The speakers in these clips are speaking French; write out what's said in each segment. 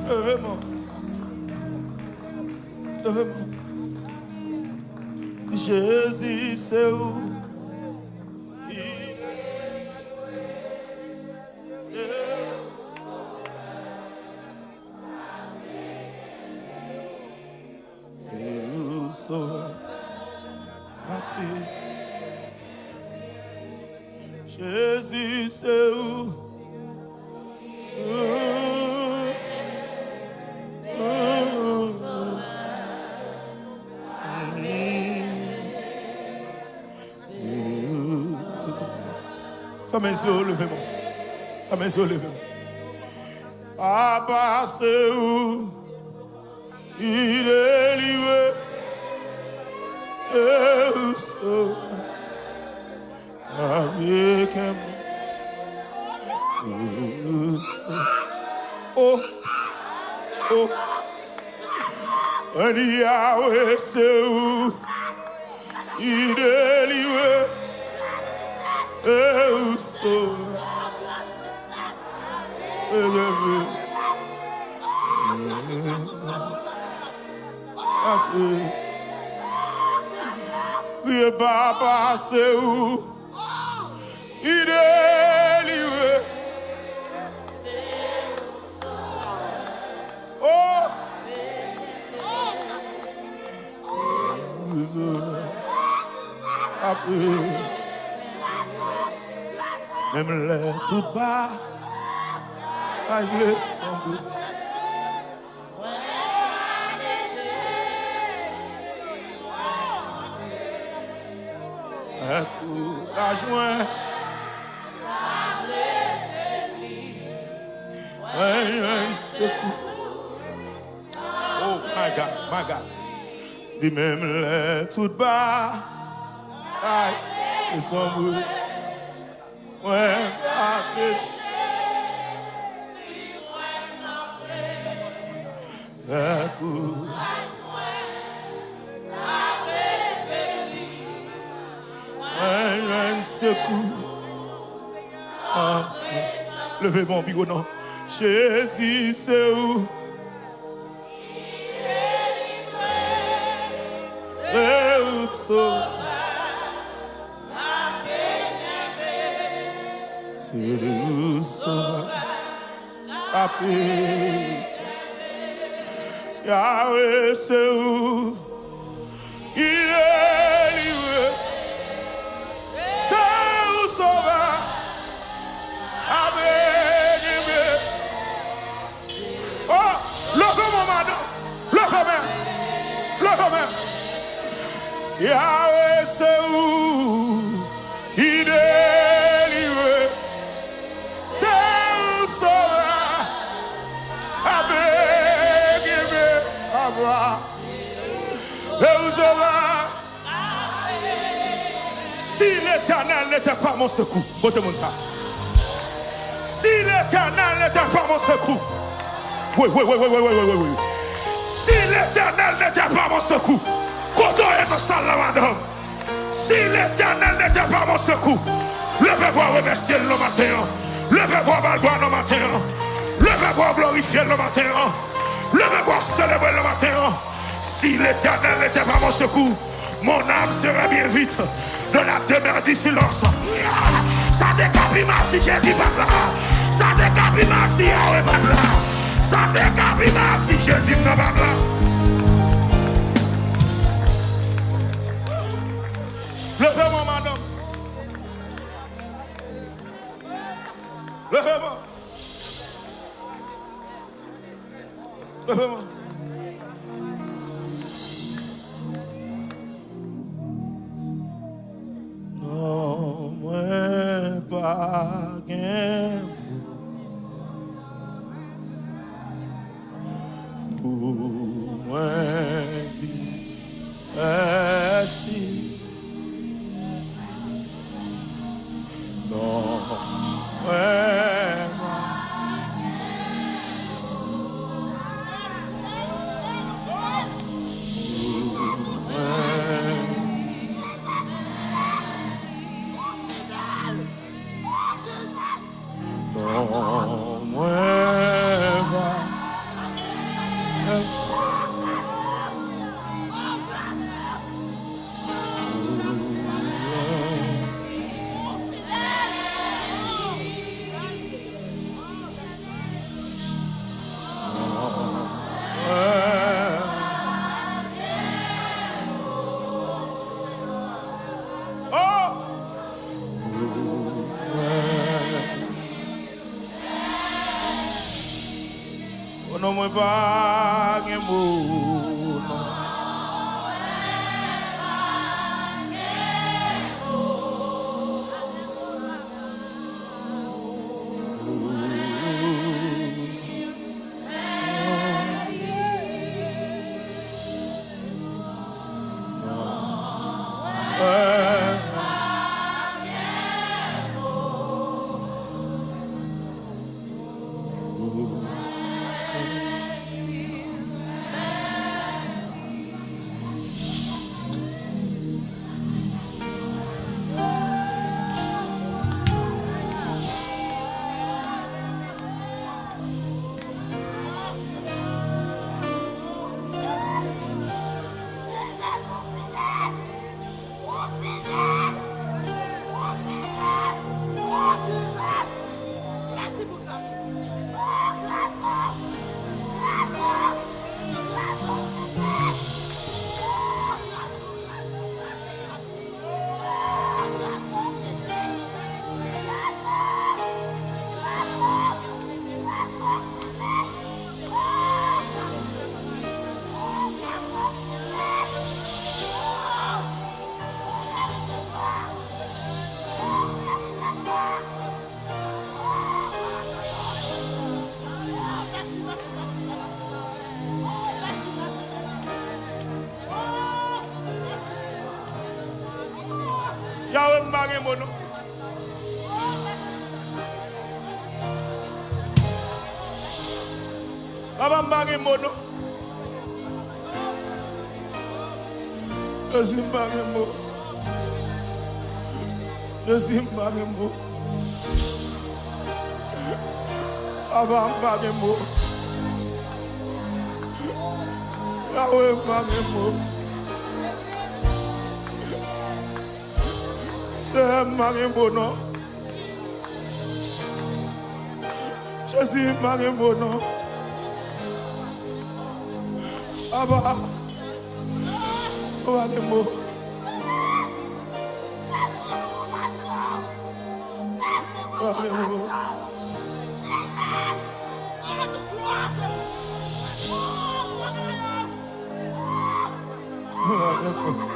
Levez-moi. Levez-moi. Jésus, c'est où? Jésus, c'est où? Fais mes yeux, levez-moi. Fais mes yeux, levez-moi. Papa, c'est où? Il est livré. Et où avec un oh, oh, un Yahweh, c'est où il est livré, et où oui, papa, c'est où il est livré. Oh, même les tout bas, I bless you. Encourage-moi. Oh my God, my God. Dis même les tout bas. Aïe, ils sont bruits. Ouais, un secours. Levez mon bigot, non. Jésus, c'est où? C'est où sauveur? C'est où sauveur? Yahweh, c'est où? Il est livré. C'est où sauveur? Oh, levez-moi, madame. Levez-moi. Levez-moi. Yahweh, c'est où il est livré. C'est où sauveur. C'est où sauveur. Si l'Éternel n'était pas mon secours, votez-moi ça. Si l'Éternel n'était pas mon secours, oui. Si l'Éternel n'était pas mon secours, quand on est dans salle là, madame. Si l'Éternel n'était pas mon secours, levez-vous remercier le matin. Levez-vous balboire le matin. Levez-vous glorifier le matin. Levez-vous célébrer le matin. Si l'Éternel n'était pas mon secours, mon âme serait bien vite dans la demeure du silence. Ça décapite mal si Jésus pas là. Ça décapite mal si Yahweh pas là. Ça décapite mal si Jésus n'est pas là. Levez-moi, madame. Levez-moi. Levez-moi. Non, moi pas gain pour moi dire merci. Non, non moi pas un mot. Yahweh m'bagé mono. Baba m'bagé mono. Je suis m'bagé mono. Je suis m'bagé mono. Baba m'bagé mono. Yahweh m'bagé mono. C'est Marie-Bono. Jésus Marie-Bono. Abba. Marie-Bono. Marie-Bono. Marie-Bono.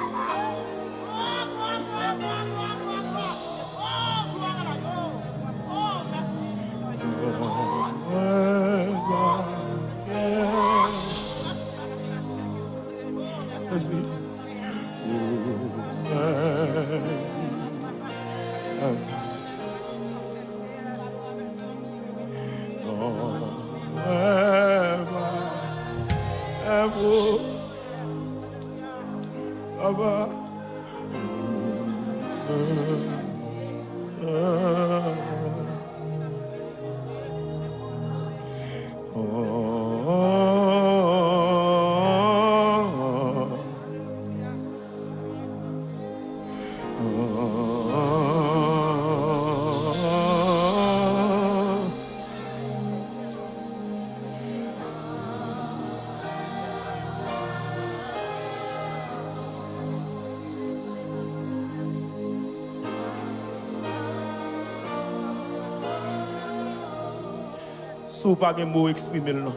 Si vous n'avez pas de mots exprimer le nom.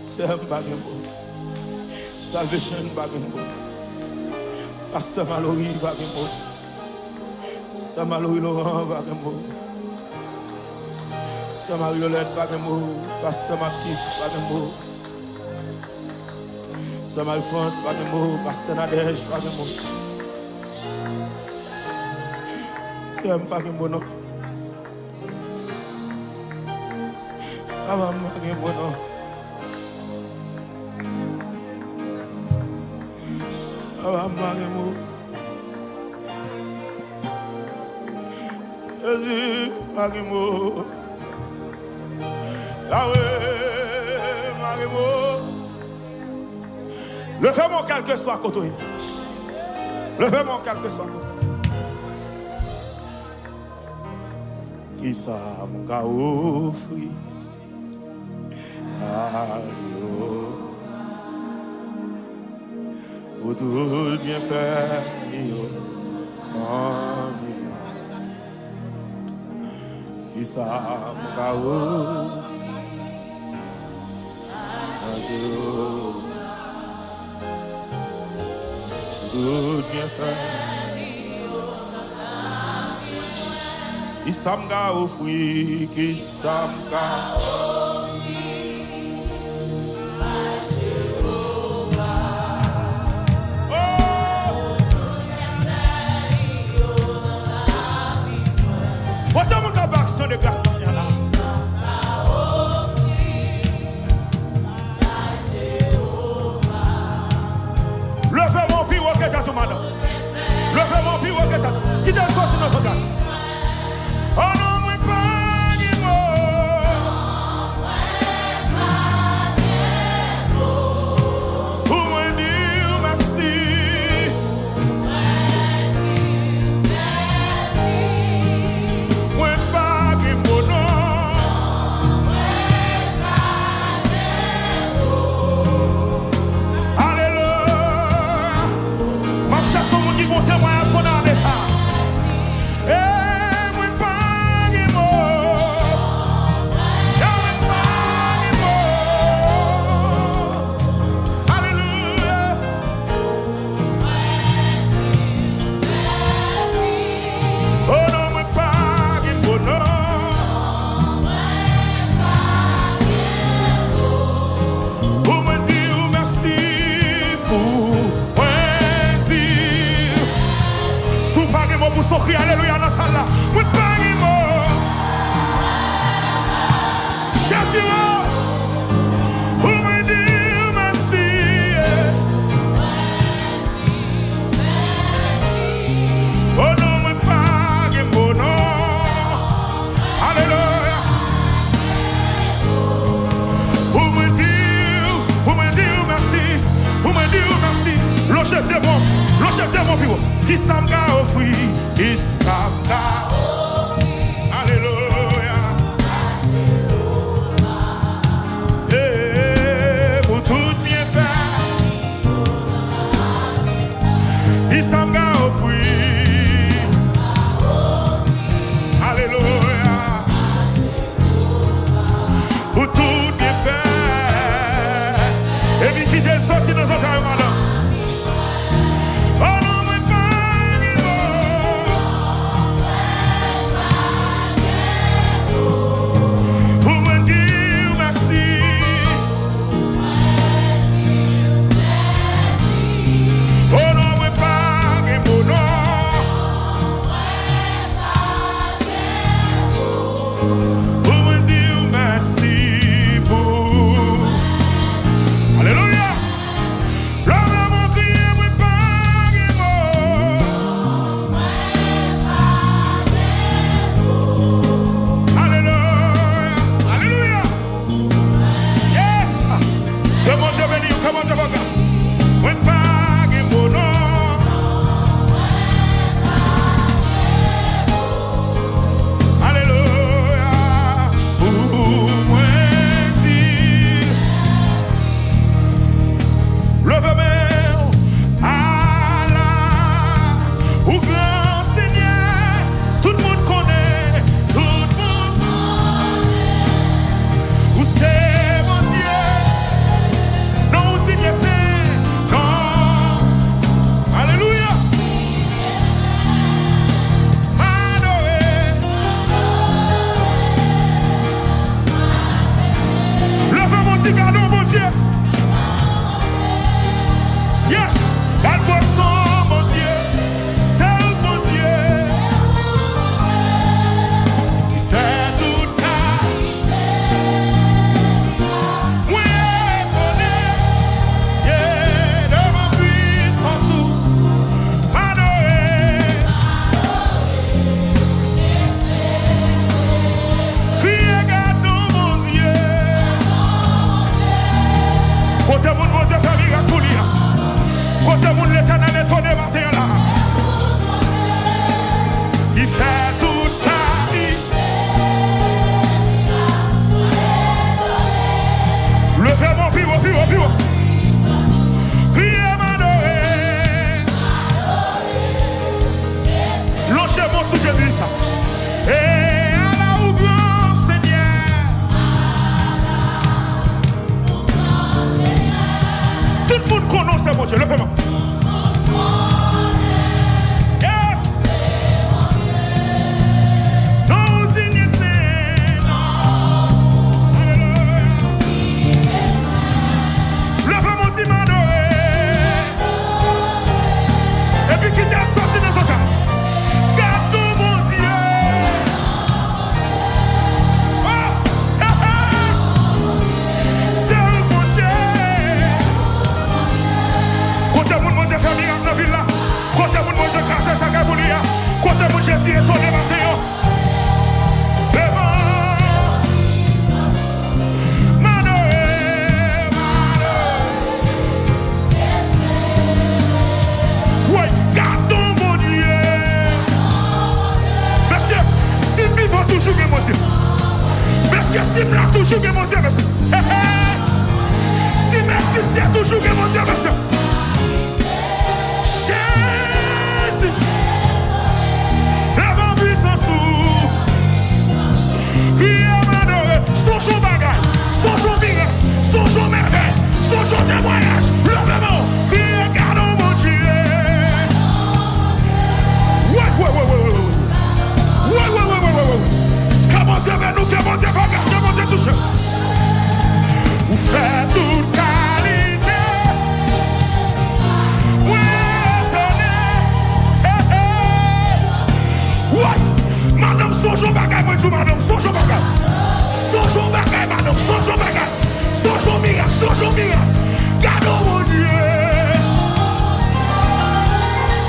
C'est un baguembo. Salvation baguembo. Pasteur Mallory baguembo. Saint-Mallory Laurent baguembo. Saint-Marie-Lolette baguembo. Pasteur Marquis baguembo. Saint-Marie-France baguembo. Pasteur Nadège baguembo. C'est un baguembo non. Abba baguembo non. Jésus, Magimo, Yahweh, Magimo. Levez-moi quel que soit côté. Levez-moi quel que soit côté. Qui ça m'a offert à Dieu. Pour tout bien faire, Isa mkaof good bienfait Isa mkaof oui Isa mkaof de grâce là. Levez mon pire que t'as tout madame. Levez mon pire que t'as tout. Qui t'a sorti dans son temps? Oh non, moi pas ni mot. Pour moi dire merci. Pour souffrir, alléluia, dans ça là. Oui, pas ni mot. Chassez-moi. Pour me dire merci. Oh non, mais pas ni mot, non. Alléluia. Pour me dire merci. Pour me dire merci. Le chef des bons, le chef des bons vivants. Qui s'en a offert. Isaka. Alléluia. Et pour tout bien faire. Isaka offrit. Alléluia. Pour tout bien faire. Et puis qui te sorti dans un carré madame. toujours que mon Dieu, monsieur. Si merci, c'est toujours que mon Dieu, monsieur. Jésus. Avant puissance. Son jour bagage, son jour miracle, son jour merveille, son jour témoignage, levez-moi, qui regarde mon Dieu. Ouais. Comment Dieu veut nous, comment Dieu va garder, comment Dieu touche. Vous faites toute qualité. Ouais, madame, son jour bagage, moi, madame, son jour bagage. Son jour bagaille, madame, son jour bagaille, son jour miracle, son jour miracle. Gardons mon Dieu.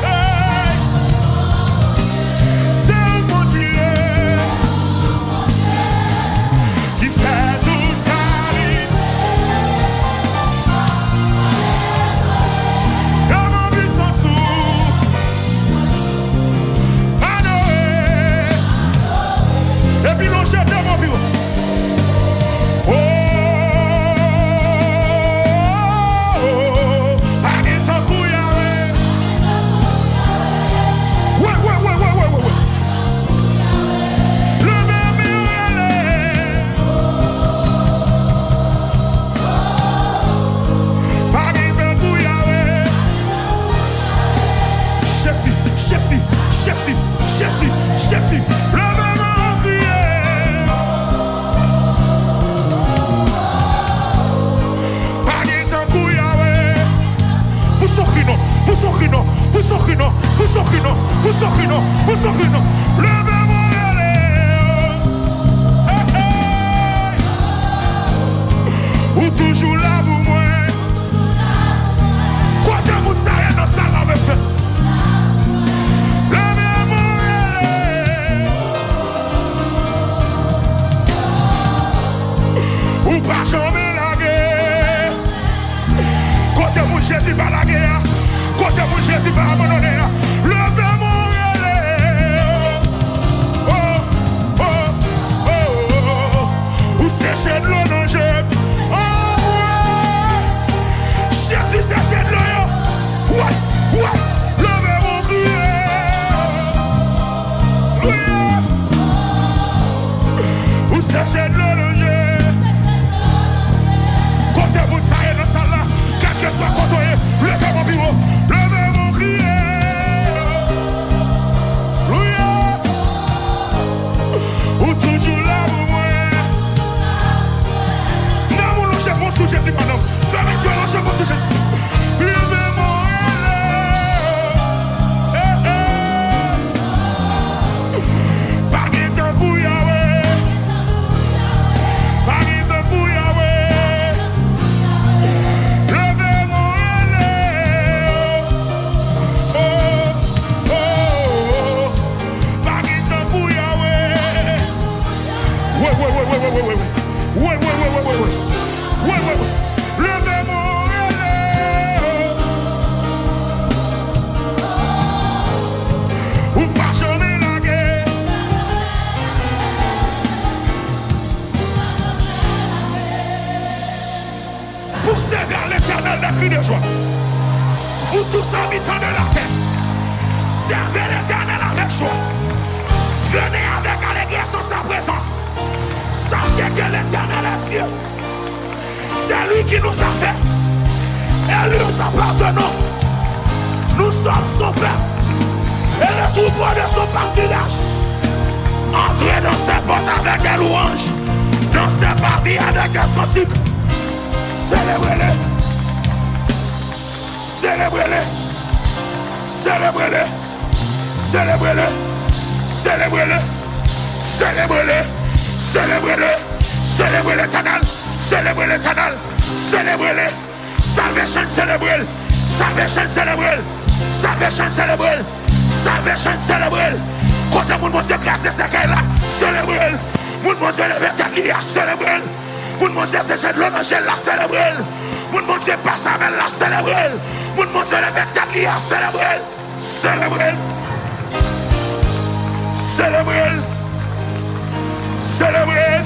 Hey. C'est mon Dieu qui fait toute qualité. Et mon puissance adoré. Et puis l'on jette mon bureau. Jésus, le même crié. Pas de Yahweh. Pour son crino, pour son crino, pour son crino, pour son crino, pour son crino, pour son crino. Le même ou toujours là pour moi. Quoi de monde ça est dans sa langue, monsieur? Ou pas jamais la guerre. Côté mon Jésus va la guerre. Côté mon Jésus va abandonner. Levez mon relais. Oh, oh, oh, oh. Ou sécher de l'eau dans Jésus. Oh, ouais. Jésus sécher de l'eau. Ouais, ouais. Levez mon crier. Ou sécher de l'eau dans Jésus. Côté vous ça est dans la salle là, quel que soit côté, levez mon bureau, levez mon crier. Louia. Ou toujours là pour moi. Non, mon chef, mon sous Jésus, madame. Fais avec moi, mon chef, mon sous Jésus. Levez mon relais. Pas de temps pour Yahweh. Pas de temps pour Yahweh. Levez mon relais. Ou pas jamais la guerre. Poussez vers l'éternel des cris de joie. Vous tous habitants de la terre, servez l'éternel avec joie. Venez avec allégresse sa présence. Sachez que l'éternel est Dieu. C'est lui qui nous a fait. Et lui nous appartenons. Nous sommes son peuple. Et le troupeau de son partilage. Entrez dans ses portes avec des louanges. Dans ses parvis avec des cantiques. Célébrez-le. Célébrez-le. Célébrez-le. Célébrez-le. Célébrez-le. Célébrez-le. Célébrez-le. Célébrez l'éternel. Célébrez l'éternel. Célébrez-le. Salvation, célébrez-le. Salvation, célébrez-le. Salvation, célébrez-le. Salvation, célébrez-le. Quand mon Dieu classe ce qu'elle a, célébrez-le. Mon Dieu lève ta ligne, célébrez-le. Mon Dieu c'est de l'angèle, la célébrez-le. Mon Dieu passe avec la célébrez-le. Mon Dieu lève ta ligne, célébrez-le. Célébrez-le. Célébrez-le. Célébrez-le.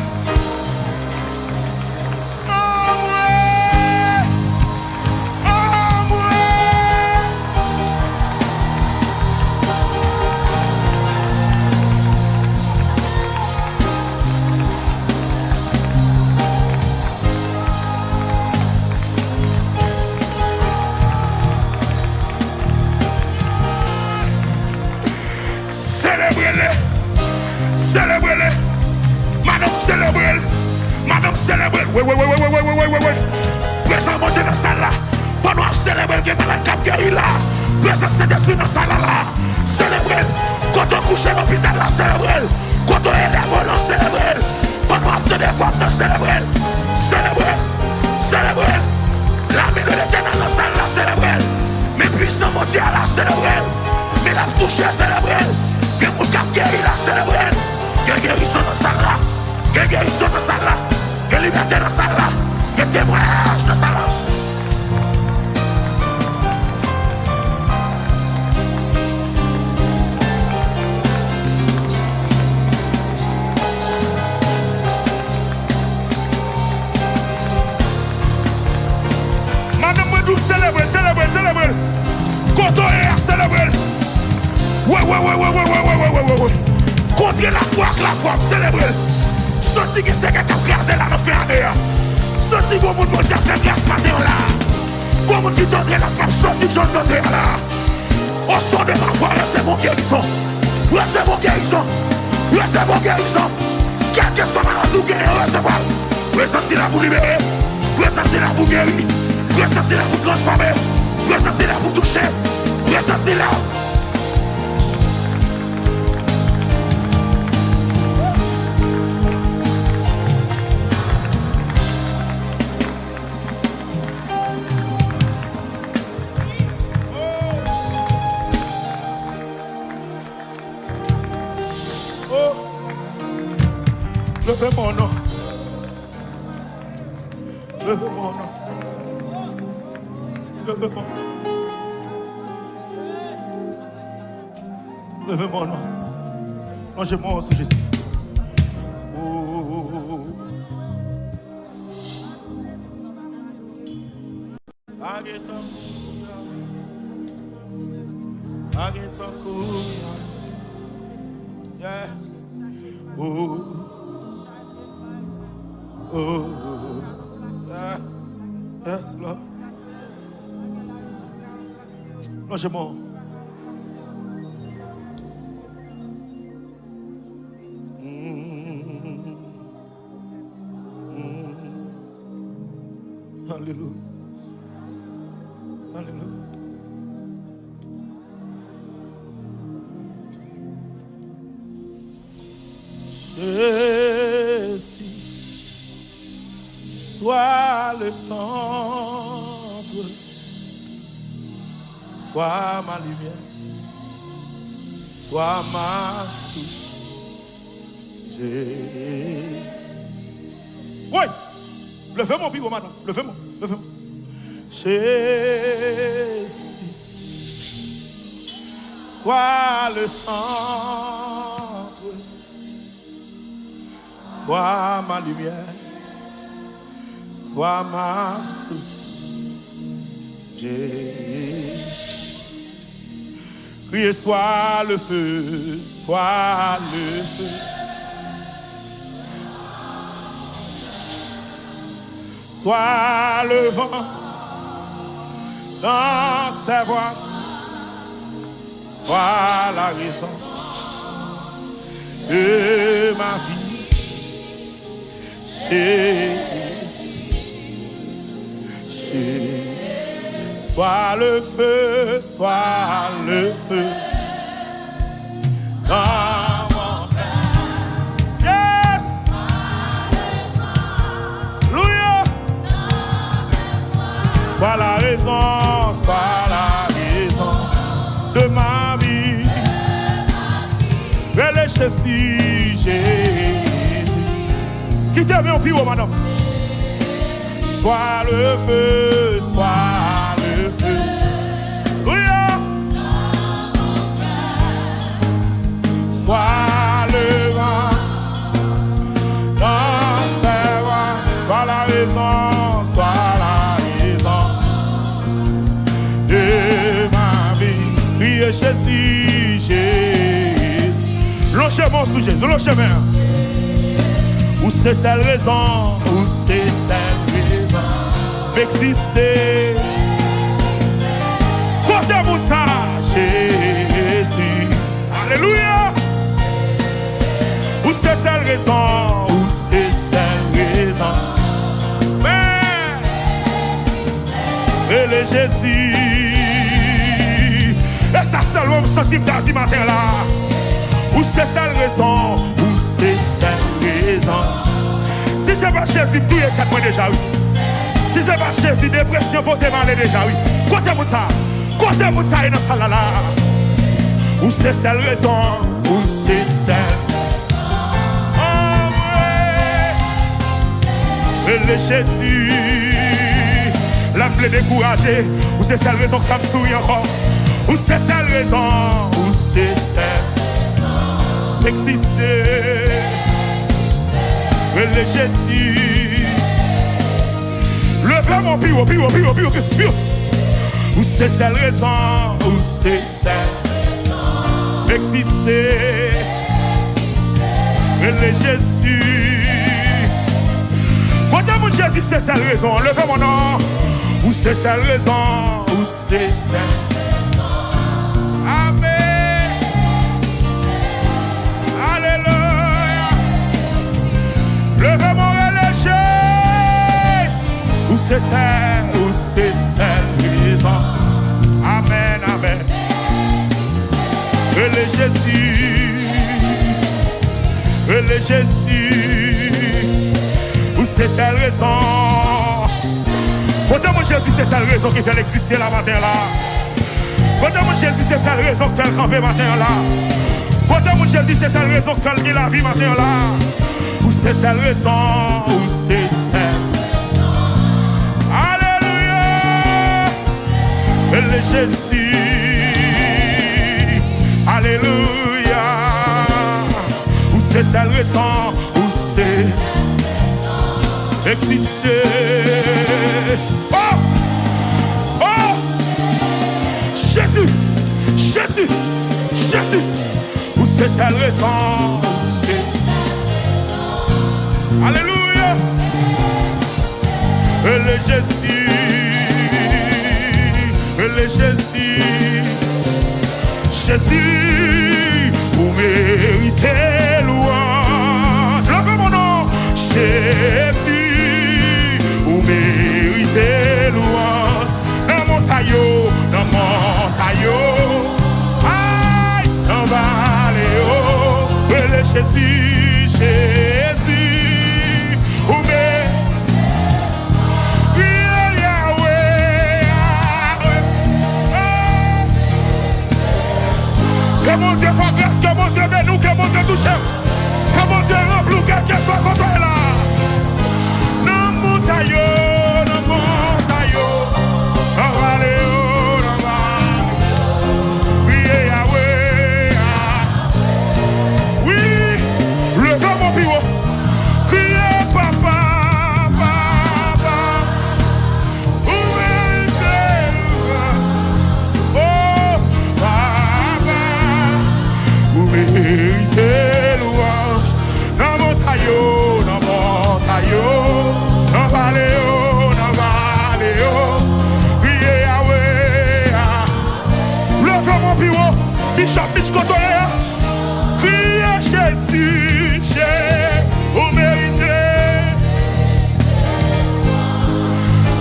Célébrez-le. Madame, célébrez-le. Madame, célébrez-le. Oui. Présent manger dans la salle là. Pendant que célébrer, il y a la cap guéri là. Présent Saint-Esprit dans la salle là. Célébrez-le. Quand on couche à l'hôpital là, célébrez-le. Quand on est là, on célèbre. Pendant que des voix, on célèbre. Célébrez. L'ami de l'éternel dans la salle là, célébrez. Mais puissant mon Dieu là, célébrez. Mais la touche, célébrez. Que mon cap guéri là, célébrez. Que guérison dans la salle là. Que guérison dans la salle là. Que liberté dans la salle là. Que témoignage dans la salle là. Célébrez. Quand on est célébrez. Ouais. Contre la foi, célébrez. Ceci qui c'est qui a crasé là, nous fait un air. Ceci qui vous dit à faire grâce matin là. Pour vous qui tendrez la cape, ceci que j'entendrai là. Au son de ma voix, restez mon guérison. Restez mon guérison. Quel que soit maladie ou guérir, recevoir. Présence là vous libérer. Présence là vous guérir. Présence là vous transformer. Présence là vous toucher. Présence là. Levez mon nom. Levez mon nom. Levez mon nom. Levez mon nom. Longez-moi aussi, Jésus. Oh. Yeah. Oh. Yes, Lord. Longez-moi. Alléluia. Alléluia. Jésus, sois le centre, sois ma lumière, sois ma source. Jésus. Oui, levez-moi, bigo, madame, levez-moi. Jésus, sois le centre, sois ma lumière, sois ma source. Jésus. Criez, sois le feu, sois le feu. Sois le vent dans ses voies, sois la raison de ma vie. Jésus, sois le feu dans mon cœur. Yes! Alléluia! Sois la raison de ma vie. Belle Jésus. Qui t'aime au pire, madame? Sois le feu. Alléluia! Sois le vent dans ses voies. Sois la raison de ma vie. Priez Jésus. Le chemin sous Jésus, le chemin. Où c'est cette raison d'exister. Côté mon ça, Jésus. Alléluia. Où raison, ou c'est seule raison. Et le Jésus. Et ça seulement sensible dans ce matin là. Ou c'est seule raison, ou c'est seule raison. Si c'est pas Jésus, tout est 4 mois déjà, oui. Si c'est pas Jésus, dépression, pour te mal déjà, oui. Côté-moi ça. Côté-moi ça, et dans ça là. Ou c'est seule raison, ou c'est seule. Oh, ouais. Et le Jésus. La plaie découragée, ou c'est seule raison que ça me sourit encore. Ou c'est seule raison, ou c'est seule exister. Le Jésus. Levez mon pire. Ou c'est seule raison, ou c'est seule exister. Le Jésus. Quand mon Jésus, c'est seule raison. Levez mon nom. Ou c'est seule raison, ou c'est seule. Amen. Alléluia. Levez mon religieux. Ou c'est seule raison. Amen, amen. Et le Jésus. Ou c'est seule raison. Quand mon Jésus, c'est celle raison qui fait exister la matin là. Quand mon Jésus, c'est celle raison qui fait le camper matin là. Quand mon Jésus, c'est celle raison qui fait le la vie matin là. Ou c'est celle raison, ou c'est celle. Alléluia. Et le Jésus. Alléluia. Ou c'est celle raison, ou c'est exister. Jésus, où c'est seule raison. Alléluia. Et le Jésus, Jésus, vous méritez louange. Levez mon nom, Jésus, vous méritez louange. Dans mon taillot, aïe, dans Valéo, et le Jésus, où que mon Dieu fasse grâce, que mon Dieu bénisse, que mon Dieu touche, que mon Dieu remplit, quel que soit contre là. Dans mon taillot, oui, Yahweh. Oui, levez mon bureau, criez papa. Méritez louange dans mon taillot, dans Valéo, priez Yahweh. Levez mon bureau, Bishop Mitch Kotoya, criez Jésus, vous méritez.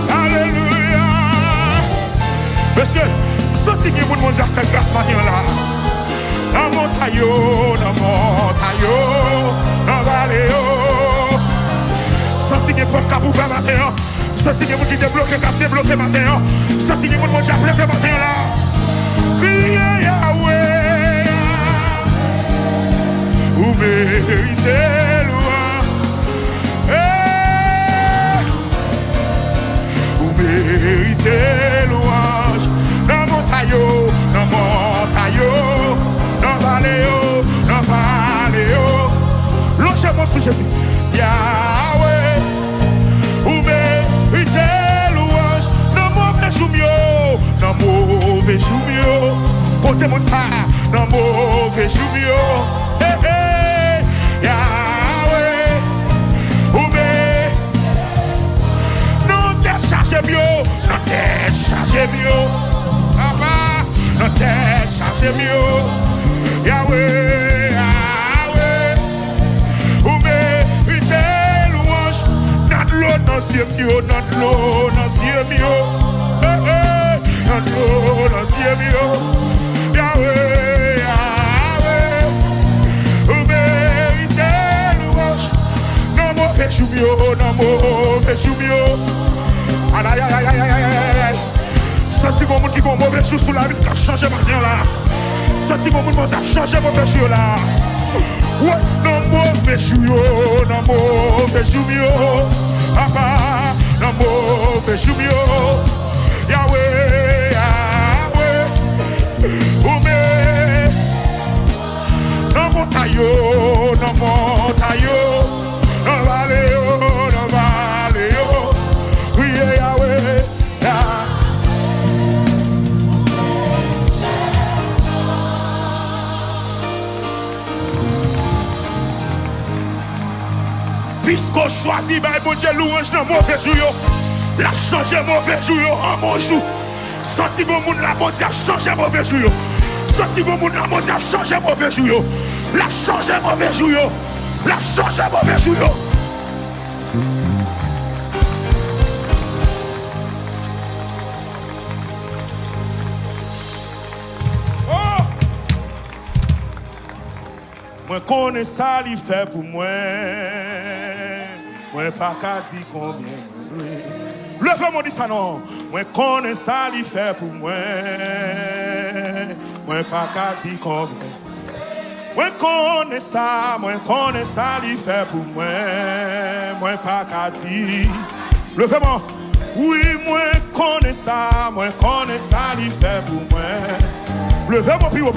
Alléluia. Monsieur, ceci qui vous demande à faire grâce matin là. Dans mon taillot, dans Valéo. Ceci qui est pour cap ouvert matin. Ceci qui est qui débloqué, cap débloqué matin. Ceci qui est pour mon diable levé matin là. Criez Yahweh. Vous méritez louange. Vous méritez louange. Dans mon taillot, dans Valéo, longez-moi sous Jésus. Yahweh, vous méritez louange. Dans mauvais joumio, côté mon ça, dans mauvais joumio. Yahweh, vous méritez. Non, t'es chargé mieux, papa, non, t'es chargé mieux. Yahweh, Yahweh, yo, nan lo, nan siye mi yo. Nan lo, nan siye mi yo. Yahweh, Yahweh, ou mérite louange. Nan mo fe choum yo, nan mo fe choum yo. Aïe, aïe, aïe, aïe, aïe, aïe, aïe. Ça c'est mon monde qui a mauvais chou sous la vie qui a changé maintenant là. Ça c'est mon monde qui a changé mauvais chou là. Ouais, non mauvais chou yo, non mauvais chou yo. Papa, non mauvais chou yo. Yahweh, Yahweh. Oumé. Non montagne yo, non montagne yo. Non vallée yo, non vallée yo. Oui, Yahweh, Yahweh. Puisqu'on choisit, ben bon Dieu louange dans mauvais jour, la changé mauvais jour en bon jour. Sans si bon monde la bon Dieu a changé mauvais jour. Sans si bon monde la bon Dieu a changé mauvais jour. La changé mauvais jour. La changé mauvais jour. Oh! Moi connais ça, il fait pour moi. Moi pas qu'à dire combien moi levez-moi dit ça non. Moi connais ça il fait pour moi. Moi pas qu'à dire combien. Moi connais ça il fait pour moi. Moi pas qu'à dire. Levez-moi. Oui, moi connais ça il fait pour moi. Levez-moi pio.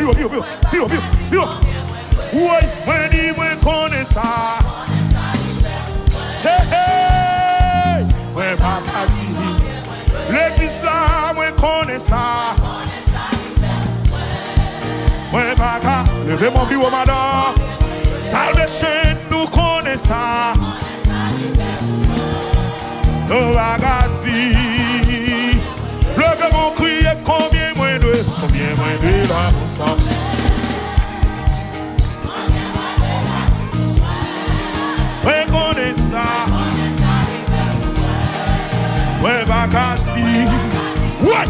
Oui, moi dis moi connais ça. Hey, hey, moi pas qu'à dire. L'église là, moi connais ça. Moi pas qu'à. Levez mon pied, madame. Salvation, nous connais ça. Nous va qu'à dire. Levez mon cri, combien moins de là, ensemble. Moi connais ça. Moi pas qu'à dire. Ouais.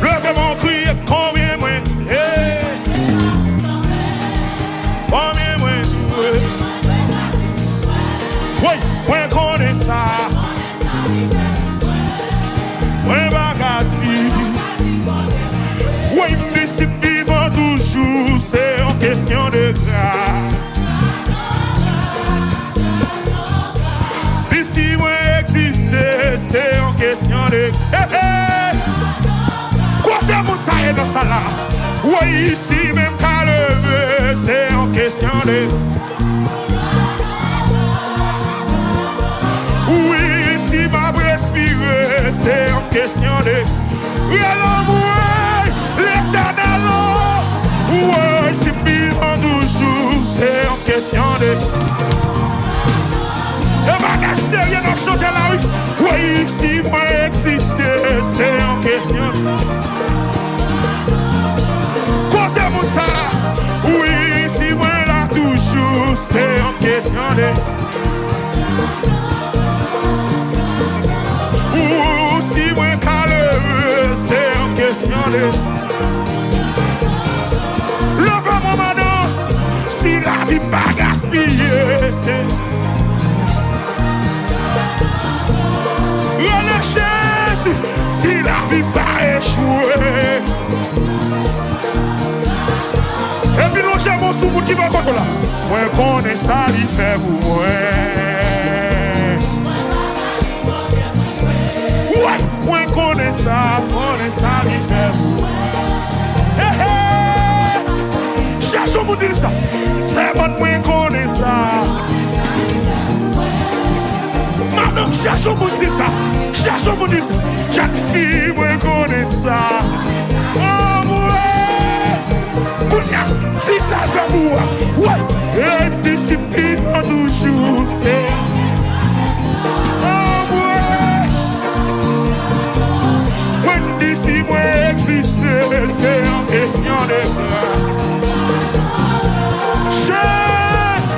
Levez mon cri, combien moins. Combien moins. Ouais. Moi connais ça. Moi pas qu'à dire. Ouais, mais si vivant toujours, c'est en question de grâce. Si moi exister, c'est en question de. Quoi t'es mon ça est dans ça là? Oui, ici même qu'à lever, c'est en question de. Oui, ici m'a respiré, c'est en question de. Oui, alors moi, l'éternel, oui, si vivant toujours, c'est en question de. Et bagage sérieux dans chanter la rue. Oui, si moi exister, c'est en question. Côté mon ça. Oui, si moi là toujours, c'est en question de. Ou si moi calme, c'est en question de. Levez-moi maintenant. Si la vie pas gaspillée, c'est. Si la vie pas échoué. Et puis nous j'aime mon sous qui va contre là. Moi connais ça il fait pour moi. Ouais, moi connais ça il fait pour moi. Cherche vous dire ça. C'est bon moi connais ça. Madame, cherche vous dire ça. Cherche vous dire ça. Jeune fille, moi connais ça. Oh, ouais. Kounia, si ça fait pour moi. Ouais. Et discipline toujours, c'est. Oh, ouais. Quand d'ici, moi exister, c'est en question de chance.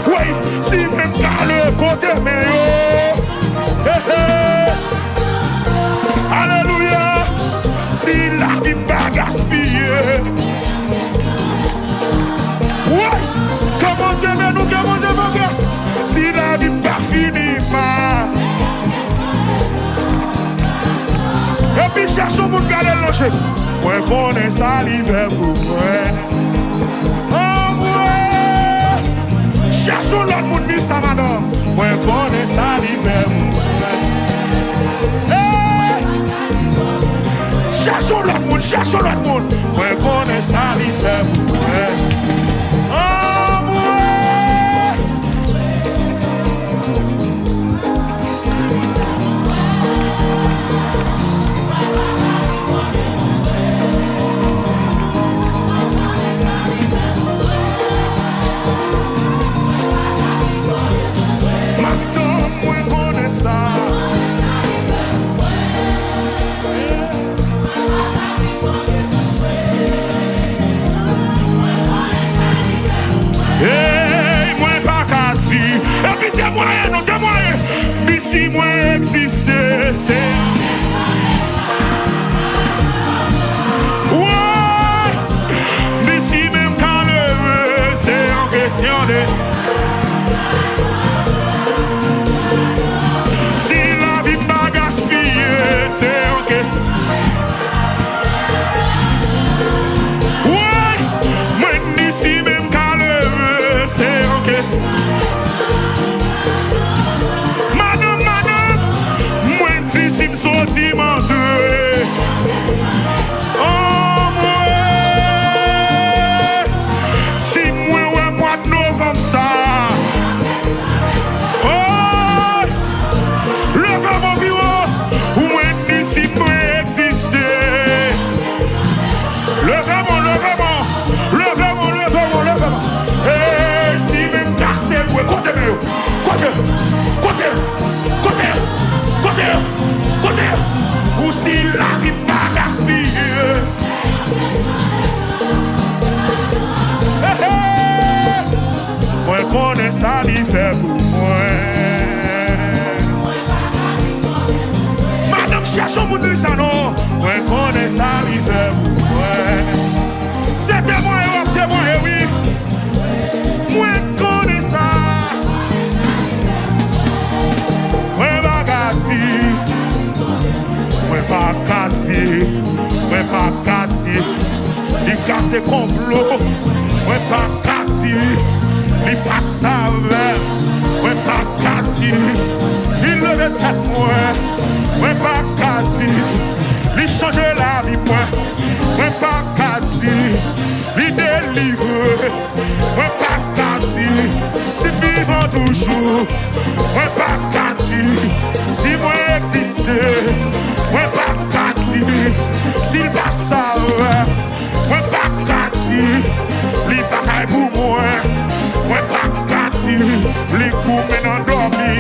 Oui, si même qu'à le côté meilleur. approchez. Moi connais ça l'hiver pour moi. Oh moi. Cherchons l'autre monde ni ça madame. Moi connais ça l'hiver pour moi. Cherchons l'autre monde, cherchons l'autre monde. Moi connais ça l'hiver pour moi. Oh moi. Si moi existe, c'est ouais. Mais si même quand le veut, c'est en question de si la vie m'a gaspillé, c'est en question. Ouais. Moi d'ici même quand le veut, c'est en question. Si me sorti mandé, oh moi, si moi mois de novembre ça, oh, levez mon bureau, moi si moi exister, levez-moi, et si me casser, côté, ou si la vie pas gaspillée. Moi connais ça l'hiver pour moi. Madame cherche mon dit ça non. Moi connais ça l'hiver pour moi. C'était moi oui. Moi connais ça. Moi bagati. Moi pas quartier, il casse complot, moi pas quartier, il passe avec, moi pas quartier, il lève tête moi pas quartier, il change la vie moi pas quartier, il délivre, moi pas quartier, si vivant toujours, moi pas quartier, si moi exister. Moi pas kati, s'il passe à moi pas kati, li bataille pour moi. Moi pas kati, li coupe dans dormi,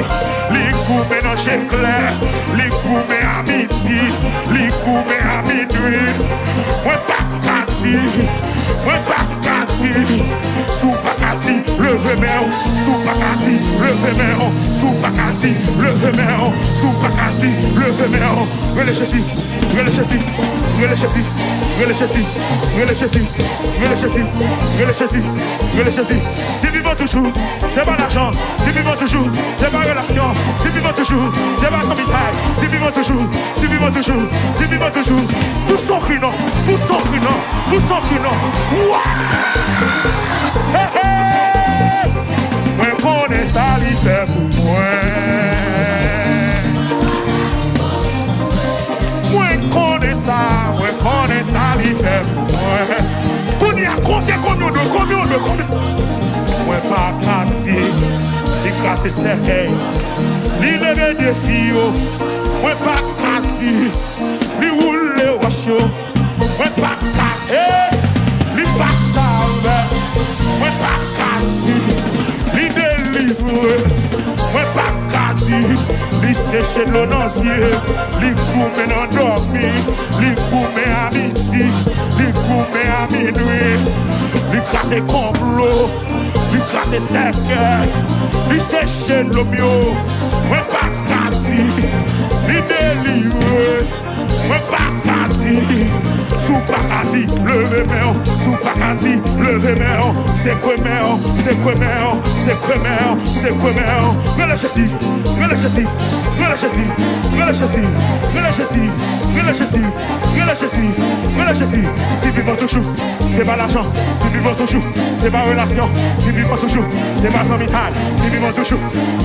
li coupe dans chez clair, li coupe à midi, li coupe à minuit. Moi pas kati, sous pas kati, levez main, sous pas kati, levez main, sous pas kati, levez main, sous pas kati, levez main. Relâchez-y. Si vivons toujours, c'est pas l'argent. Si vivons toujours, c'est pas relation. Si vivons toujours, c'est pas capital. Si vivons toujours, vous sont criant. Moi connais ça l'hiver pour moi. Moi connais ça l'hiver pour moi. Qu'on y a combien moi pas quartier, il casse cercueil, il lève des filles, moi pas quartier, il roule les rochers, moi pas quartier, il passe avec, moi pas quartier, il délivre, moi pas quartier, il sèche le nancier, il coupe dans dormi, il coupe à midi, il coupe à minuit, il casse complot. Il casse cercueil, il sèche le mieux, moi pas quartier, il délivre, moi pas quartier, sous pas quartier, levez main, sous pas quartier, levez main, c'est quoi meilleur, c'est quoi meilleur, c'est quoi meilleur, c'est quoi meilleur. Relâchez-y, relâchez-y, relâchez-y, relâchez-y, relâchez-y, relâchez-y, relâchez-y, relâchez-y. Si vivant toujours, c'est pas l'argent. Si vivant toujours, c'est pas relation. Si vivant toujours, c'est pas son vital. Si vivant toujours,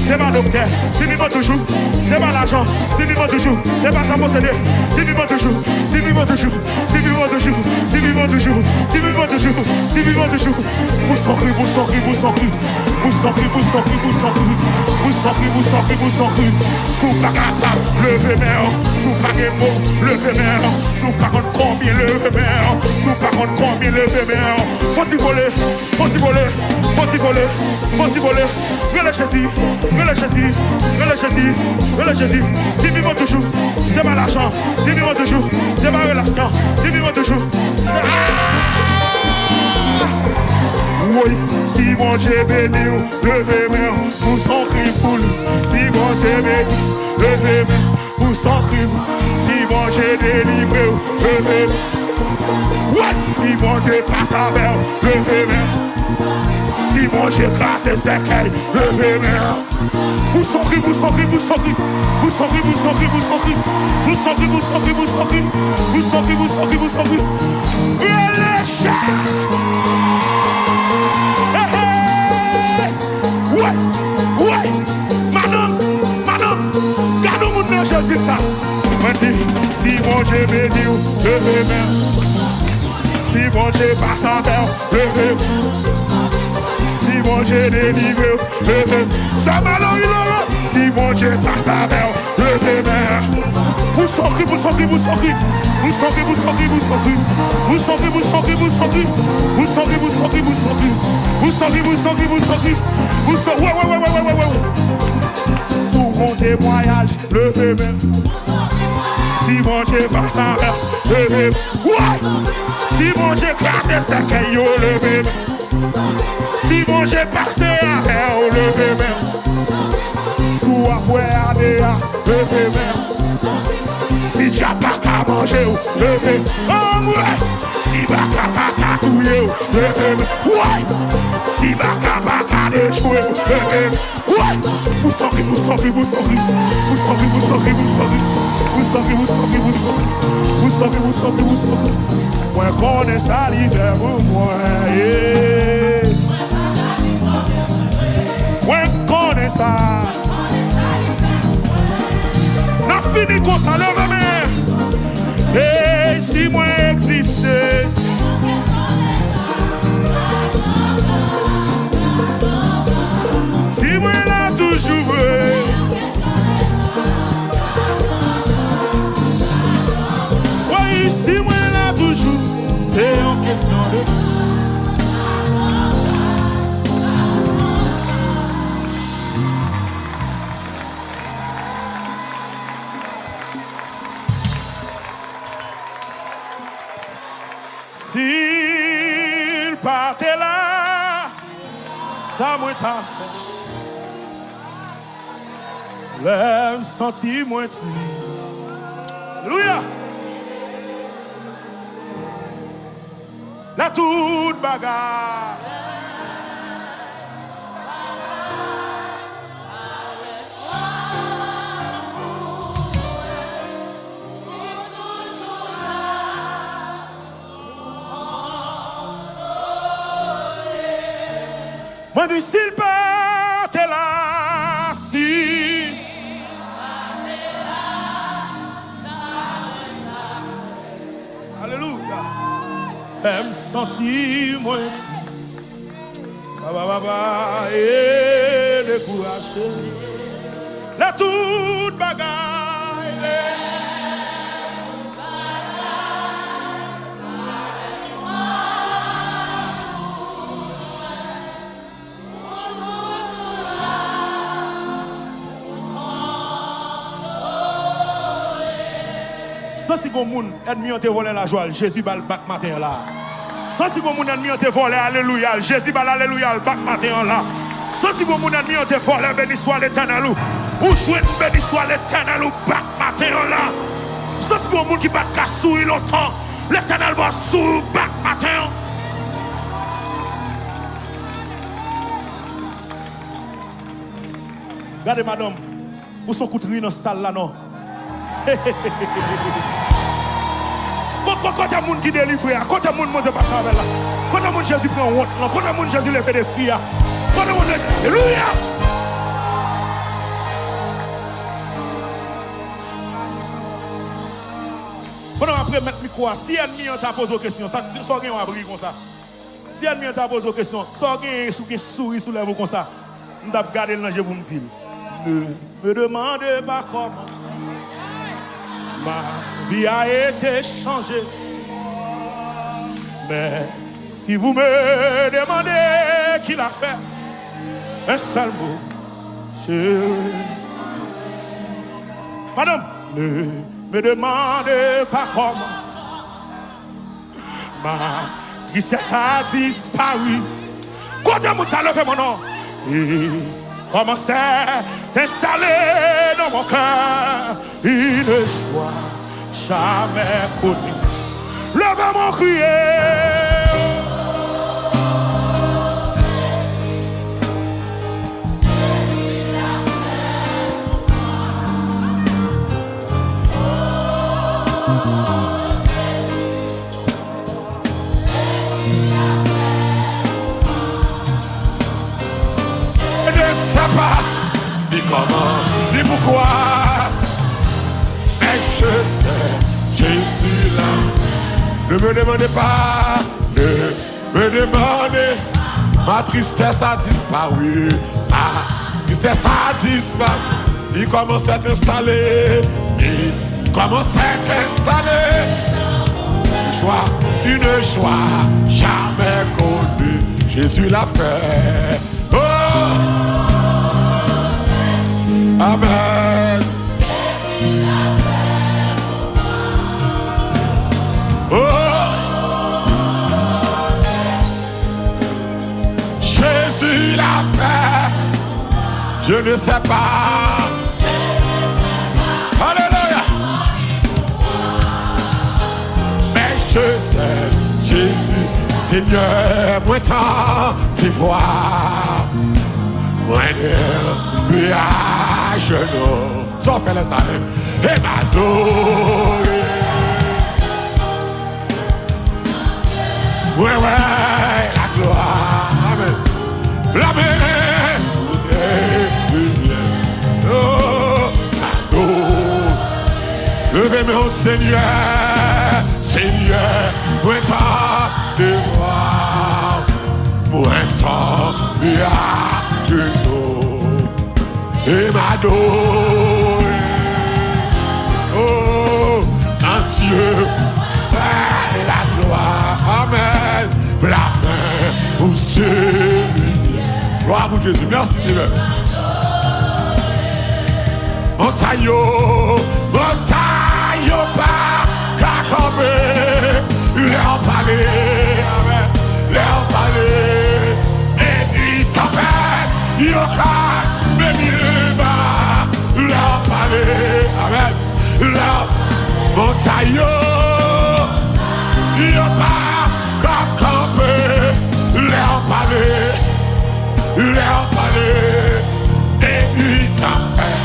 c'est pas docteur. Si vivant toujours, c'est pas l'argent. Si vivant toujours, c'est pas sa posséder. Si vivant toujours, si vivant toujours, si vivant toujours, si vivant toujours, si vivant toujours, si vivant toujours. Vous sortez, vous sortez, vous sortez, vous sortez, vous sortez, vous sortez, vous sortez, vous sortez, vous sortez. Sous pas capable, levez main. Sous pas de mots, levez main. Sous pas contre combien levez main. Sous pas contre combien levez main. Faut s'y voler, faut s'y voler, faut s'y voler, faut s'y voler. Relâchez-y, relâchez-y, relâchez-y, relâchez-y. Si vivant toujours, c'est pas l'argent. Si vivant toujours, c'est pas relation. Si vivant toujours, c'est... Oui, si mon Dieu béni, levez main, vous sans cri pour lui. Si mon Dieu béni, levez main, vous sans cri. Si mon Dieu délivré, levez main. Ouais, si mon Dieu passe avec, levez main. Si mon Dieu classe et s'écaille, levez main. Vous sans cri, vous sans cri, vous sans cri. Vous sans cri, vous sans cri, vous sans cri. Vous sans cri, vous sans cri, vous sans cri. Vous sans cri, vous sans cri, vous sans cri. Relâchez. Ouais, madame, gardons mon nom, je dis ça. Si mon Dieu béni, levez main. Si mon Dieu passe en terre, levez main. Si mon Dieu délivre, levez main. Ça malheur, si mon Dieu passe en terre, levez main. Vous sortez, vous sortez, vous sortez. Vous sortez, vous sortez, vous sortez. Vous sortez, vous sortez, vous sortez. Vous sortez, vous sortez, vous sortez. Vous sortez, vous sortez, vous sortez. Vous sortez, ouais. Sous mon témoignage, levez main. Si mon Dieu passe en l'air, levez main. Ouais. Si mon Dieu classe sa caillou, levez main. Si mon Dieu passe en l'air, levez main. Sous après Adéa, levez main. Si tu n'as pas qu'à manger, levez main. Oh ouais. Si tu n'as pas qu'à touiller, levez main. Ouais. Si tu n'as pas qu'à déjouer, levez main. Ouais. Vous sortez, vous sortez, vous sortez. Vous sortez, vous sortez, vous sortez. Vous sortez, vous sortez, vous sortez. Vous sortez, vous sortez, vous sortez. Moi connais ça l'hiver pour moi. Moi connais ça. N'a fini qu'on s'en lève mais. Et si moi existais. Si moi là toujours vrai. Oui, si moi là toujours, c'est en question de. S'il partait là, ça m'a t'a fait. L'aime senti moins triste. Alléluia. La toute bagarre. Moi dis s'il partait là, si alléluia. Elle me sentit moins triste. Et découragé. La toute bagaille. Ça si mon monde ennemi ont te volé la joie, Jésus va le bac matin là. Ça si mon monde ennemi ont te volé alléluia, Jésus va l'alléluia le bac matin là. Ça si mon monde ennemi ont te volé béni soit l'Éternel ou chouette béni soit l'Éternel ou bac matin là. Ça si mon monde qui pas cassouiller longtemps, l'Éternel va sous bac matin. Regardez, madame, pour son coup de riz dans la salle là, non. Quand il y a des gens qui délivrent, quand il y a des gens qui passent avec là, quand il y a des gens qui Jésus prend honte, quand il y a des gens qui Jésus les fait des filles, quand il y a des gens qui... Alléluia! Pendant après mettre le micro, si l'ennemi t'a posé une question, ça sort un abri comme ça. Si l'ennemi t'a posé une question, sort un sourire sous lèvres comme ça. On t'a gardé le danger pour me dire. Ne me demandez pas comment ma vie a été changée. Mais si vous me demandez qui l'a fait, un seul mot, madame, ne me demandez pas comment ma tristesse a disparu. Quand on m'a levé mon nom et commençait d'installer dans mon cœur une joie jamais connue. Levez mon crier. Je ne sais pas ni comment, ni pourquoi, mais je sais, je suis là. Ne me demandez pas, ne me demandez. Ma tristesse a disparu, ma tristesse a disparu. Il commence à t'installer, il commence à t'installer. Une joie jamais connue, Jésus l'a fait. Oh, amen. Oh, Jésus l'a fait. Je ne sais pas. Alléluia. Mais je sais, Jésus, Seigneur, moi tant tu vois. Moi ne à genoux, sans faire les arrêts et m'adorer. Ouais, ouais, la gloire, amen. L'amen, oh, adore. Levez mon Seigneur, Seigneur, moi tant de voir, moi tant de à genoux et m'adorer. Oh, dans cieux, la gloire, amen. La main au ciel. Gloire pour Jésus, merci Seigneur. Montagne, pas qu'à camper. Leur palais, amen. Leur palais. Et il t'appelle, il a même il va. Leur palais, amen. Leur montagne. Il n'y a pas qu'à camper, leur palais, et lui t'appelle.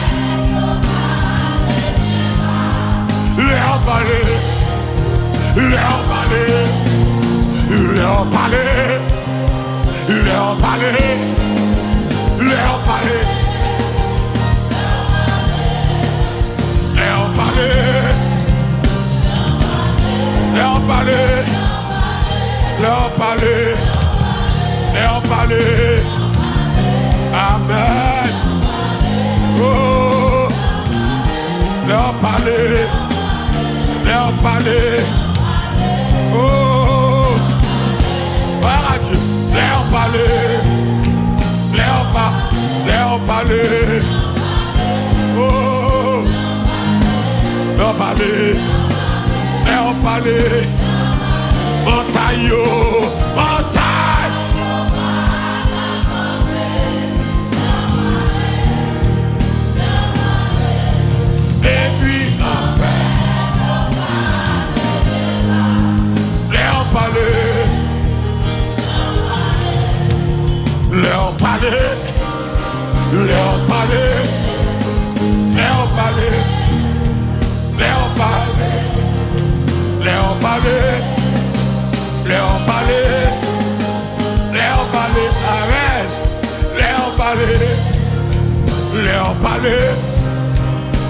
Leur palais, leur palais, leur palais, leur palais, leur palais, leur palais. Leur palais, leur palais, leur palais, amen. Oh, leur palais, oh, par Dieu, leur palais, leur palais, oh, leur palais. Leur palais, montagne, montagne. Et puis en paix. Leur palais, leur palais, leur palais. parler, Léon parler, Léon parler, Léon parler, Léon parler, amen, Léon parler, Léon parler,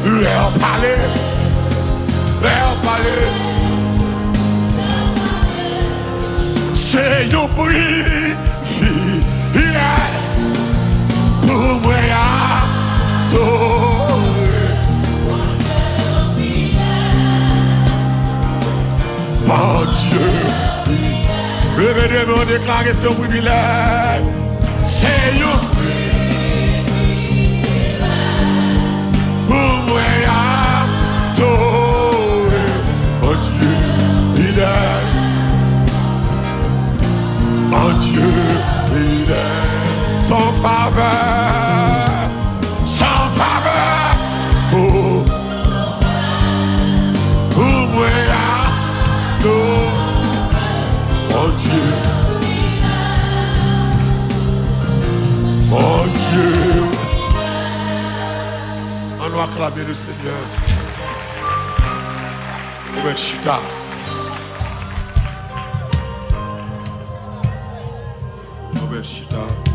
Léon parler, Léon parler. C'est un bruit, il est pour moi à sauver. Par Dieu, levez-vous, déclarez ce privilège. C'est un pour moi à sauver. Par Dieu, il est. Par Dieu, il est. Sans faveur, sans faveur, pour moi, mon Dieu, mon Dieu. On doit acclamer le Seigneur. Ouvert Chita. Ouvert Chita.